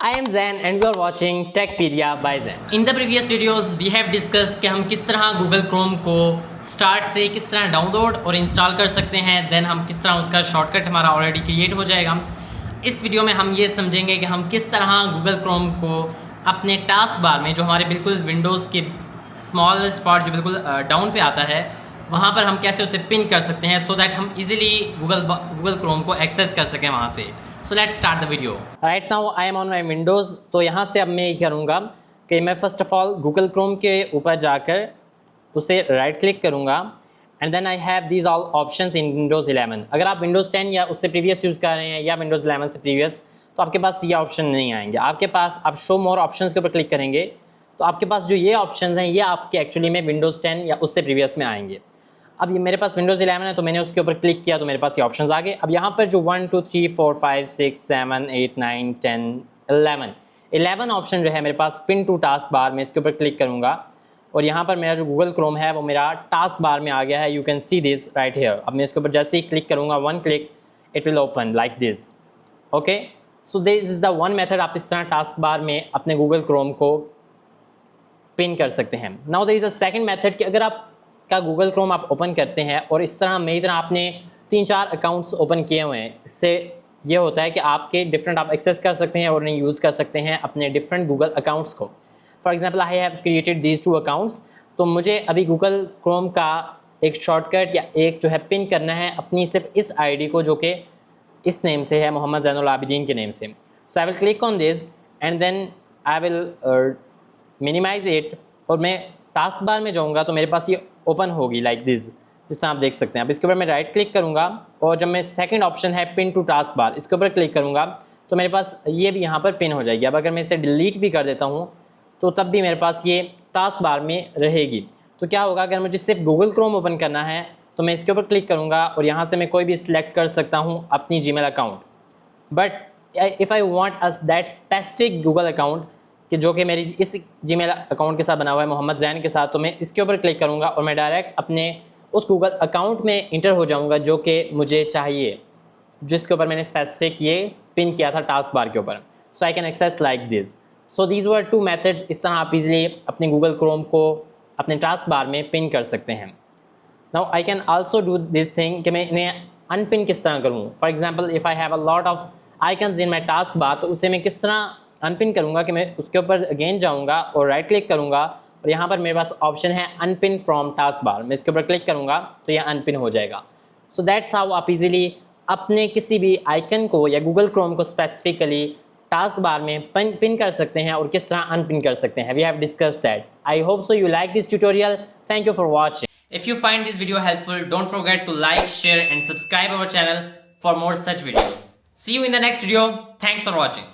I am Zain and you are watching Techpedia by Zain. In the previous videos we have discussed कि हम किस तरह Google Chrome को start से किस तरह डाउनलोड और इंस्टॉल कर सकते हैं, देन हम किस तरह उसका शॉर्टकट हमारा ऑलरेडी क्रिएट हो जाएगा। इस वीडियो में हम ये समझेंगे कि हम किस तरह Google Chrome को अपने टास्क बार में, जो हमारे बिल्कुल विंडोज़ के स्मॉल स्पॉट जो बिल्कुल डाउन पे आता है, वहाँ पर हम कैसे उसे पिन कर सकते हैं सो दैट हम इजीली Google Chrome को एक्सेस कर सकें वहाँ से। So let's start the video. Right now I am on my Windows. तो यहाँ से अब मैं ये करूँगा कि मैं first of all Google Chrome के ऊपर जाकर उसे राइट क्लिक करूँगा and then I have these all options in Windows 11। अगर आप विंडोज़ 10 या उससे प्रीवियस यूज़ कर रहे हैं या विंडोज़ 11 से प्रीवियस, तो आपके पास ये ऑप्शन नहीं आएंगे। आपके पास आप शो मोर ऑप्शंस के ऊपर क्लिक करेंगे तो आपके पास जो ये ऑप्शंस हैं ये आपके एक्चुअली में विंडोज़ 10 या उससे प्रीवियस में आएंगे। अब ये मेरे पास विंडोज़ 11 है तो मैंने उसके ऊपर क्लिक किया तो मेरे पास ये ऑप्शंस आ गए। अब यहाँ पर जो 1 2 3 4 5 6 7 8 9 10 11 ऑप्शन जो है मेरे पास पिन टू टास्क बार में, इसके ऊपर क्लिक करूँगा और यहाँ पर मेरा जो गूगल क्रोम है वो मेरा टास्क बार में आ गया है। You can see this right here. अब मैं इसके ऊपर जैसे ही क्लिक करूँगा, one click it will open like this. Okay, so this is the one method. आप इस तरह टास्क बार में अपने गूगल क्रोम को पिन कर सकते हैं। Now there is a second method कि अगर आप का गूगल क्रोम आप ओपन करते हैं और इस तरह मेरी तरह आपने 3-4 अकाउंट्स ओपन किए हुए हैं, इससे ये होता है कि आपके डिफरेंट आप एक्सेस कर सकते हैं और उन्हें यूज़ कर सकते हैं अपने डिफरेंट गूगल अकाउंट्स को। For example I have created these 2 accounts. तो मुझे अभी गूगल क्रोम का एक शॉर्टकट या एक जो है पिन करना है अपनी सिर्फ इस आईडी को, जो कि इस नेम से है, मोहम्मद ज़ैनुल आबिदीन के नेम से। So I will click on this and then I will minimize it और मैं टास्क बार में जाऊँगा तो मेरे पास ये ओपन होगी लाइक दिस, जिस तरह आप देख सकते हैं। अब इसके ऊपर मैं राइट क्लिक करूँगा और जब मैं सेकंड ऑप्शन है पिन टू टास्क बार, इसके ऊपर क्लिक करूँगा तो मेरे पास ये भी यहाँ पर पिन हो जाएगी। अब अगर मैं इसे डिलीट भी कर देता हूँ तो तब भी मेरे पास ये टास्क बार में रहेगी। तो क्या होगा, अगर मुझे सिर्फ गूगल क्रोम ओपन करना है तो मैं इसके ऊपर क्लिक करूँगा और यहाँ से मैं कोई भी सिलेक्ट कर सकता हूँ अपनी Gmail account. But if I want us that specific Google account कि जो कि मेरी इस जीमेल अकाउंट के साथ बना हुआ है मोहम्मद ज़ैन के साथ, तो मैं इसके ऊपर क्लिक करूँगा और मैं डायरेक्ट अपने उस गूगल अकाउंट में इंटर हो जाऊँगा जो कि मुझे चाहिए, जिसके ऊपर मैंने स्पेसिफिक ये पिन किया था टास्क बार के ऊपर। So I can access like this. So these were 2 methods. इस तरह आप इजीली अपने गूगल क्रोम को अपने टास्क बार में पिन कर सकते हैं। Now I can also do this thing कि मैं इन्हें अनपिन किस तरह करूँ। For example if I have a lot of icons in my task bar, तो उसे मैं किस तरह अनपिन करूँगा कि मैं उसके ऊपर अगेन जाऊँगा और राइट क्लिक करूँगा और यहाँ पर मेरे पास ऑप्शन है अनपिन फ्रॉम टास्क बार। मैं इसके ऊपर क्लिक करूँगा तो यह अनपिन हो जाएगा। सो दैट्स हाउ आप इजीली अपने किसी भी आइकन को या गूगल क्रोम को स्पेसिफिकली टास्क बार में पिन कर सकते हैं और किस तरह अनपिन कर सकते हैं। We have discussed that. I hope so you like this tutorial. Thank you for watching. If you find this video helpful, don't forget to like, share and subscribe our channel for more such videos. See you in the next video. Thanks for watching.